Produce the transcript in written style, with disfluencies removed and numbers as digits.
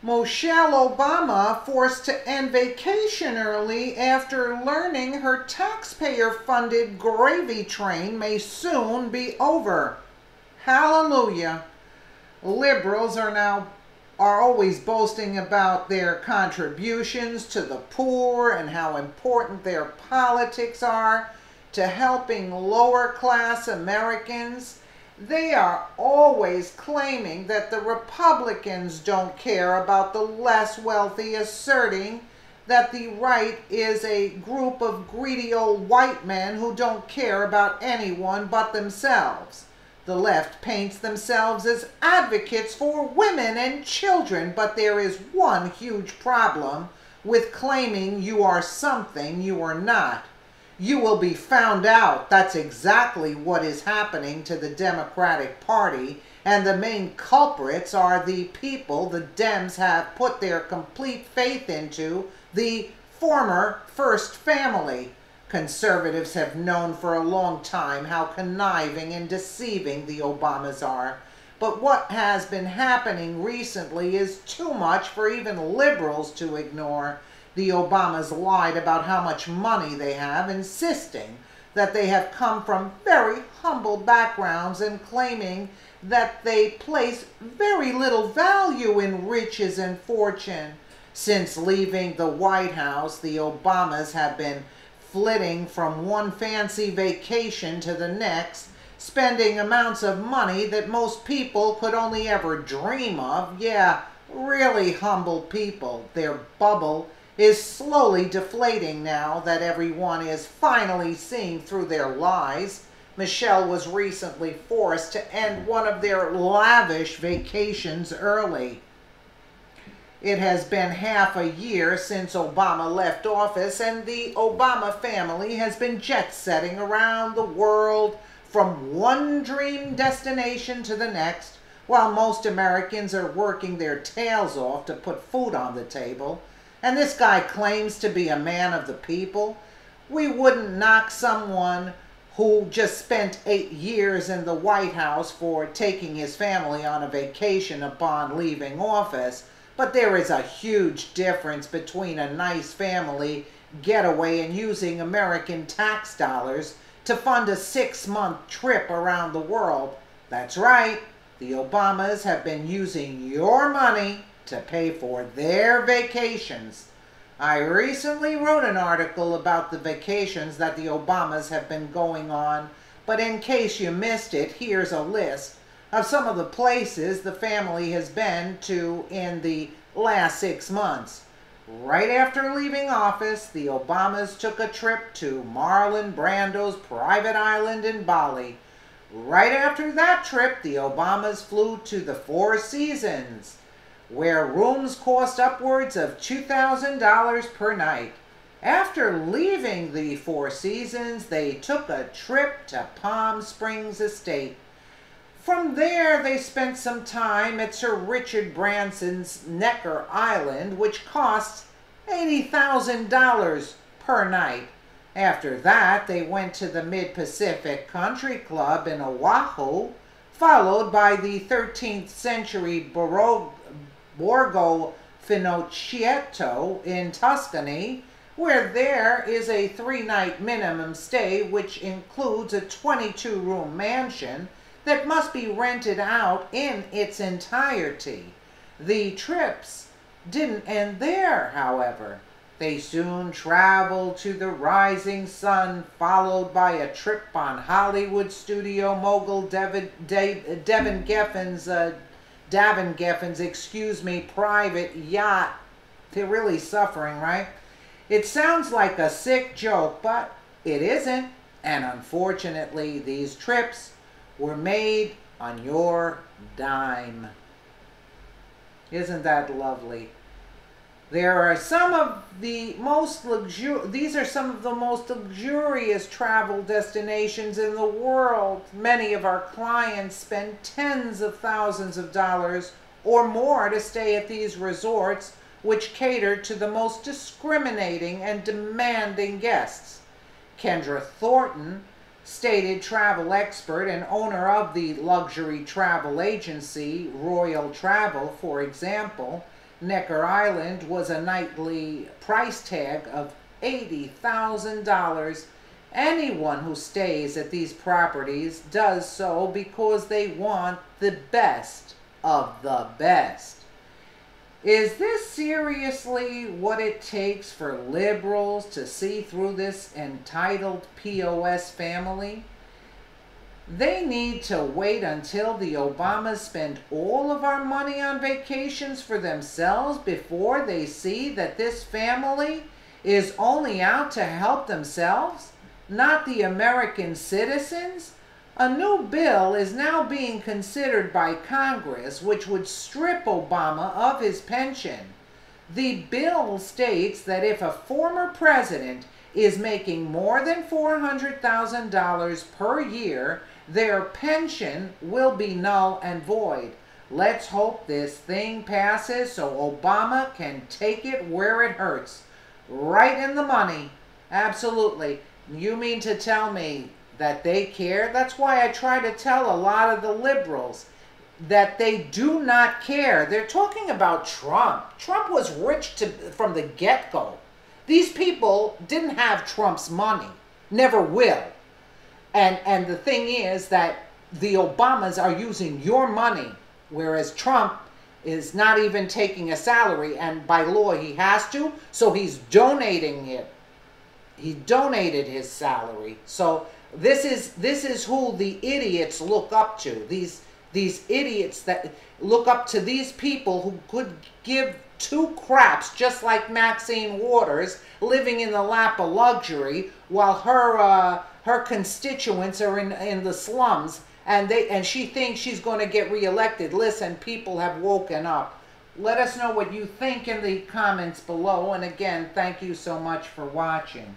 Moochelle Obama forced to end vacation early after learning her taxpayer-funded gravy train may soon be over. Hallelujah. Liberals are always boasting about their contributions to the poor and how important their politics are to helping lower class Americans. They are always claiming that the Republicans don't care about the less wealthy, asserting that the right is a group of greedy old white men who don't care about anyone but themselves. The left paints themselves as advocates for women and children, but there is one huge problem with claiming you are something you are not. You will be found out. That's exactly what is happening to the Democratic Party, and the main culprits are the people the Dems have put their complete faith into, the former First Family. Conservatives have known for a long time how conniving and deceiving the Obamas are. But what has been happening recently is too much for even liberals to ignore. The Obamas lied about how much money they have, insisting that they have come from very humble backgrounds and claiming that they place very little value in riches and fortune. Since leaving the White House, the Obamas have been flitting from one fancy vacation to the next, spending amounts of money that most people could only ever dream of. Yeah, really humble people. Their bubble is slowly deflating now that everyone is finally seeing through their lies. Moochelle was recently forced to end one of their lavish vacations early. It has been half a year since Obama left office, and the Obama family has been jet-setting around the world from one dream destination to the next, while most Americans are working their tails off to put food on the table. And this guy claims to be a man of the people. We wouldn't knock someone who just spent 8 years in the White House for taking his family on a vacation upon leaving office. But there is a huge difference between a nice family getaway and using American tax dollars to fund a 6-month trip around the world. That's right, the Obamas have been using your money to pay for their vacations. I recently wrote an article about the vacations that the Obamas have been going on, but in case you missed it, here's a list of some of the places the family has been to in the last 6 months. Right after leaving office, the Obamas took a trip to Marlon Brando's private island in Bali. Right after that trip, the Obamas flew to the Four Seasons, where rooms cost upwards of $2,000 per night. After leaving the Four Seasons, they took a trip to Palm Springs Estate. From there, they spent some time at Sir Richard Branson's Necker Island, which costs $80,000 per night. After that, they went to the Mid-Pacific Country Club in Oahu, followed by the 13th century Borgo Finocchietto in Tuscany, where there is a 3-night minimum stay, which includes a 22-room mansion that must be rented out in its entirety. The trips didn't end there, however. They soon traveled to the Rising Sun, followed by a trip on Hollywood studio mogul Davin Geffen's private yacht. They're really suffering, right? It sounds like a sick joke, but it isn't. And unfortunately, these trips were made on your dime. Isn't that lovely? There are some of the most these are some of the most luxurious travel destinations in the world. Many of our clients spend tens of thousands of dollars or more to stay at these resorts, which cater to the most discriminating and demanding guests. Kendra Thornton, stated travel expert and owner of the luxury travel agency Royal Travel, for example, Necker Island was a nightly price tag of $80,000. Anyone who stays at these properties does so because they want the best of the best. Is this seriously what it takes for liberals to see through this entitled POS family? They need to wait until the Obamas spend all of our money on vacations for themselves before they see that this family is only out to help themselves, not the American citizens. A new bill is now being considered by Congress which would strip Obama of his pension. The bill states that if a former president is making more than $400,000 per year, their pension will be null and void. Let's hope this thing passes so Obama can take it where it hurts. Right in the money. Absolutely. You mean to tell me that they care? That's why I try to tell a lot of the liberals that they do not care. They're talking about Trump. Trump was rich from the get-go. These people didn't have Trump's money. Never will. And the thing is that the Obamas are using your money, whereas Trump is not even taking a salary, and by law he has to, so he's donating it. He donated his salary. So this is who the idiots look up to. These idiots that look up to these people who could give two craps, just like Maxine Waters, living in the lap of luxury, while her constituents are in the slums, and she thinks she's going to get reelected. Listen, people have woken up. Let us know what you think in the comments below, and again, thank you so much for watching.